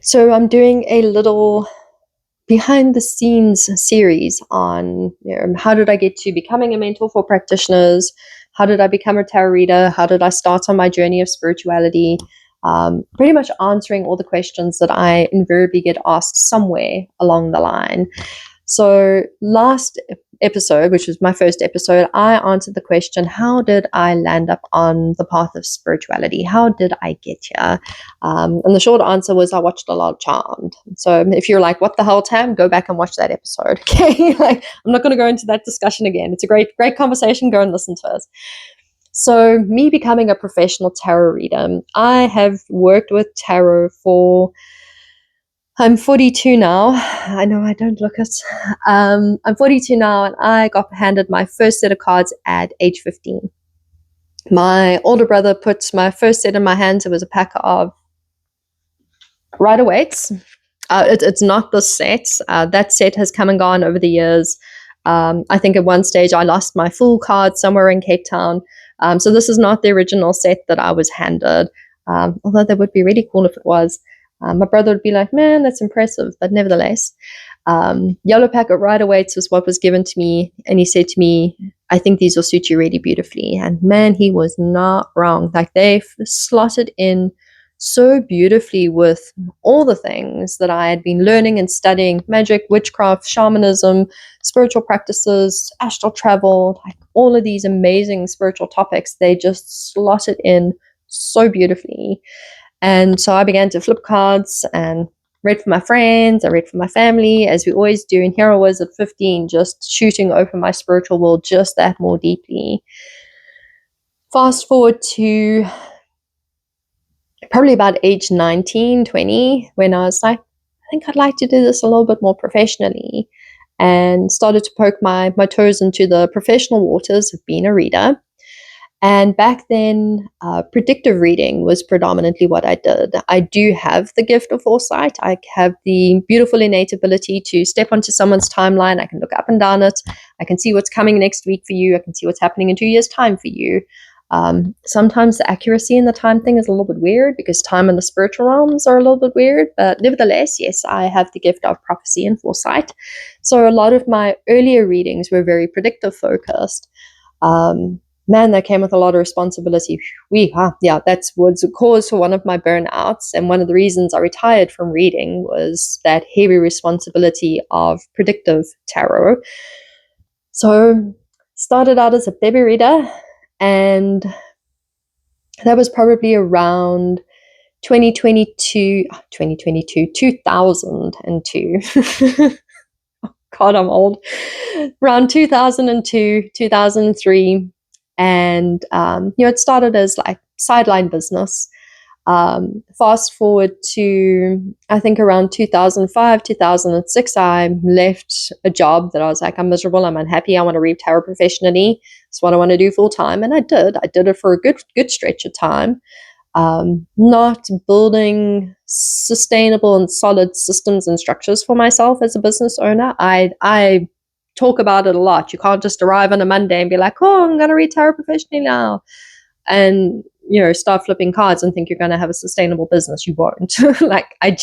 So I'm doing a little behind the scenes series on how did I get to becoming a mentor for practitioners? How did I become a tarot reader? How did I start on my journey of spirituality? Pretty much answering all the questions that I invariably get asked somewhere along the line. So last episode, which was my first episode, I answered the question, how did I land up on the path of spirituality? How did I get here? And the short answer was I watched a lot of Charmed. So if you're like, what the hell, Tam, go back and watch that episode. Okay. Like, I'm not going to go into that discussion again. It's a great conversation. Go and listen to it. So me becoming a professional tarot reader, I have worked with tarot I'm 42 now. I know I don't look it. I'm 42 now, and I got handed my first set of cards at age 15. My older brother put my first set in my hands. It was a pack of Rider-Waite's. It's not the set. That set has come and gone over the years. I think at one stage I lost my full card somewhere in Cape Town. So this is not the original set that I was handed, although that would be really cool if it was. My brother would be like, man, that's impressive. But nevertheless, Yellow Pack of Rider-Waite's was what was given to me. And he said to me, I think these will suit you really beautifully. And man, he was not wrong. Like, they slotted in so beautifully with all the things that I had been learning and studying: magic, witchcraft, shamanism, spiritual practices, astral travel, like all of these amazing spiritual topics. They just slotted in so beautifully. And so I began to flip cards and read for my friends. I read for my family, as we always do. And here I was at 15, just shooting open my spiritual world just that more deeply. Fast forward to probably about age 19, 20, when I was like, I think I'd like to do this a little bit more professionally, and started to poke my toes into the professional waters of being a reader. And back then, predictive reading was predominantly what I did. I do have the gift of foresight. I have the beautiful innate ability to step onto someone's timeline. I can look up and down it. I can see what's coming next week for you. I can see what's happening in 2 years' time for you. Sometimes the accuracy in the time thing is a little bit weird because time in the spiritual realms are a little bit weird. But nevertheless, yes, I have the gift of prophecy and foresight. So a lot of my earlier readings were very predictive focused. Man, that came with a lot of responsibility. That was a cause for one of my burnouts. And one of the reasons I retired from reading was that heavy responsibility of predictive tarot. So started out as a baby reader, and that was probably around 2002. God, I'm old. Around 2002, 2003. And, it started as like sideline business. Fast forward to, I think, around 2005, 2006, I left a job that I was like, I'm miserable, I'm unhappy, I want to read tarot professionally. It's what I want to do full time. And I did it for a good stretch of time. Not building sustainable and solid systems and structures for myself as a business owner. I talk about it a lot. You can't just arrive on a Monday and be like, oh, I'm going to read tarot professionally now, and start flipping cards and think you're going to have a sustainable business. You won't. Like, I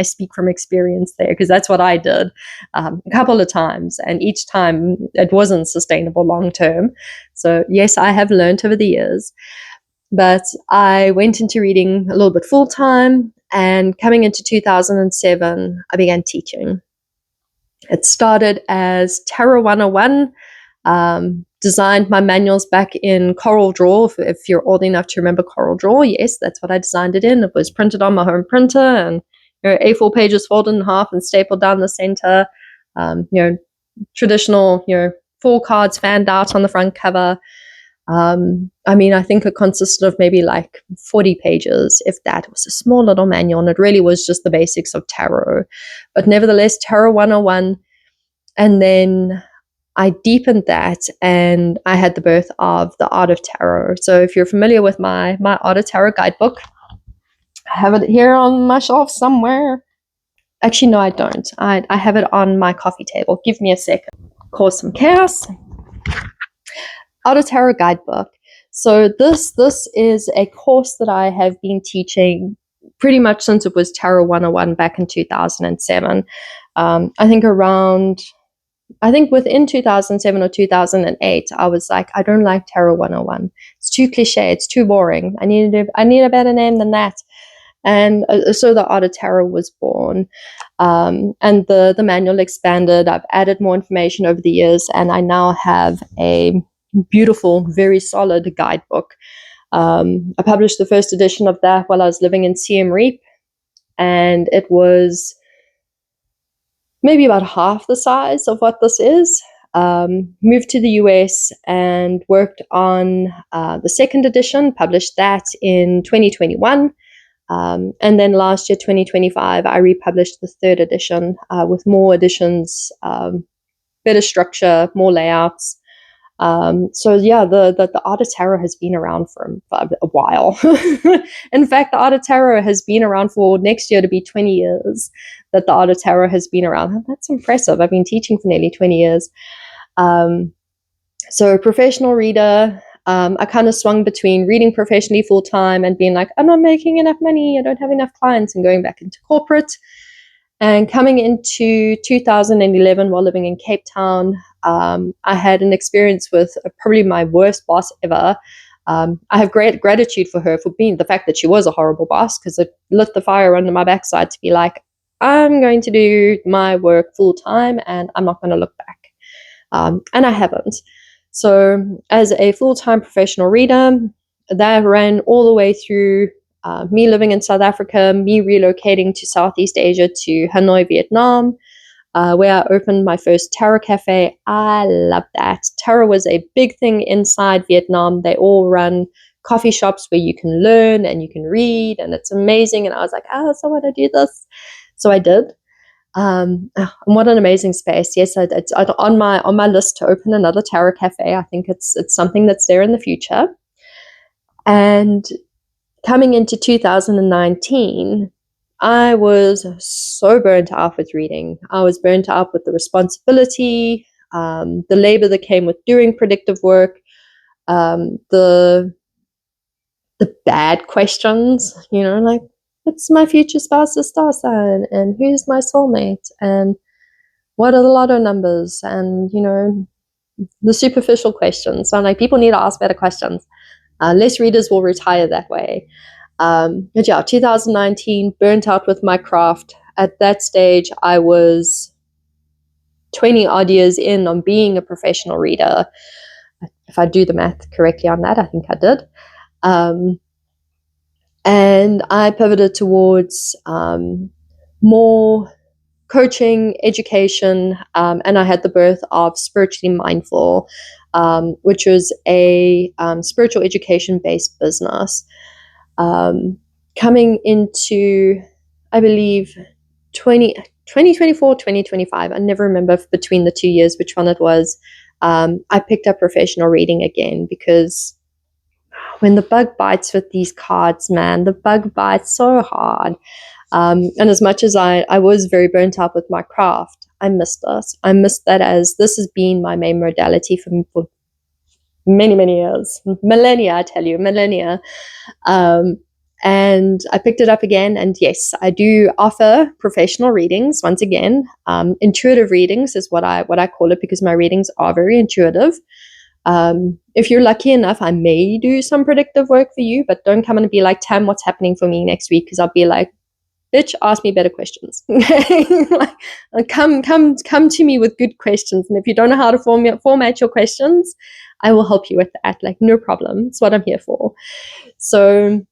speak from experience there, because that's what I did a couple of times, and each time it wasn't sustainable long term. So yes, I have learned over the years. But I went into reading a little bit full time, and coming into 2007, I began teaching. It started as Tarot 101. Designed my manuals back in Coral Draw. If you're old enough to remember Coral Draw, yes, that's what I designed it in. It was printed on my home printer, and A4 pages folded in half and stapled down the center. Traditional, 4 cards fanned out on the front cover. I think it consisted of maybe like 40 pages, if that. It was a small little manual, and it really was just the basics of tarot. But nevertheless, Tarot 101. And then I deepened that, and I had the birth of the Art of Tarot. So if you're familiar with my Art of Tarot guidebook, I have it here on my shelf somewhere. Actually, no, I don't. I have it on my coffee table. Give me a second. Cause some chaos. Art of Tarot guidebook. So this is a course that I have been teaching pretty much since it was Tarot 101 back in 2007. I think within 2007 or 2008, I was like, I don't like Tarot 101. It's too cliche. It's too boring. I need a better name than that. And so the Art of Tarot was born. And the manual expanded. I've added more information over the years, and I now have a beautiful, very solid guidebook. I published the first edition of that while I was living in Siem Reap, and it was maybe about half the size of what this is. Moved to the US and worked on the second edition, published that in 2021. And then last year, 2025, I republished the third edition with more additions, better structure, more layouts. So yeah, the Art of Tarot has been around for a while. In fact, the Art of Tarot has been around for next year to be 20 years that the Art of Tarot has been around. That's impressive. I've been teaching for nearly 20 years. So professional reader, I kind of swung between reading professionally full-time and being like, I'm not making enough money, I don't have enough clients, and going back into corporate. And coming into 2011 while living in Cape Town, I had an experience with probably my worst boss ever. I have great gratitude for her for being the fact that she was a horrible boss, because it lit the fire under my backside to be like, I'm going to do my work full-time and I'm not going to look back. And I haven't. So as a full-time professional reader, that ran all the way through me living in South Africa, me relocating to Southeast Asia, to Hanoi, Vietnam, where I opened my first tarot cafe. I love that. Tarot was a big thing inside Vietnam. They all run coffee shops where you can learn and you can read, and it's amazing. And I was like, so what, I do this? So I did. And what an amazing space. Yes, it's on my list to open another tarot cafe. I think it's something that's there in the future. And coming into 2019, I was so burnt out with reading. I was burnt out with the responsibility, the labor that came with doing predictive work, the bad questions, like, what's my future spouse's star sign, and who's my soulmate, and what are the lotto numbers, and the superficial questions. So I'm like, people need to ask better questions. Less readers will retire that way. But yeah, 2019, burnt out with my craft. At that stage, I was 20 odd years in on being a professional reader. If I do the math correctly on that, I think I did. And I pivoted towards more coaching, education, and I had the birth of Spiritually Mindful, which was a spiritual education-based business. Coming into, I believe, 2024, 2025, I never remember between the 2 years which one it was, I picked up professional reading again, because when the bug bites with these cards, man, the bug bites so hard. And as much as I was very burnt out with my craft, I missed this. I missed that, as this has been my main modality for many, many years, millennia, I tell you, millennia. And I picked it up again. And yes, I do offer professional readings once again. Intuitive readings is what I call it, because my readings are very intuitive. If you're lucky enough, I may do some predictive work for you, but don't come and be like, Tam, what's happening for me next week? Because I'll be like, bitch, ask me better questions. Like, come to me with good questions. And if you don't know how to format your questions, I will help you with that. Like, no problem. It's what I'm here for. So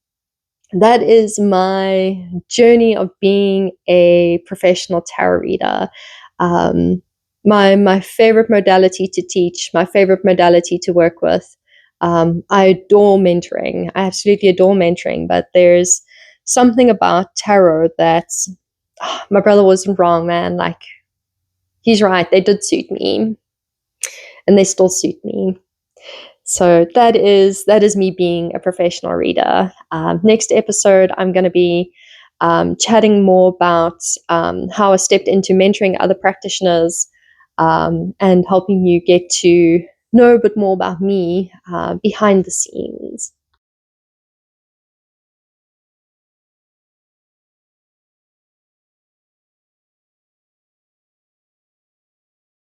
that is my journey of being a professional tarot reader. My favorite modality to teach, my favorite modality to work with. I adore mentoring. I absolutely adore mentoring, but there's something about tarot that's, my brother wasn't wrong, man. Like, he's right. They did suit me, and they still suit me. So that is me being a professional reader. Next episode, I'm going to be chatting more about how I stepped into mentoring other practitioners, and helping you get to know a bit more about me behind the scenes.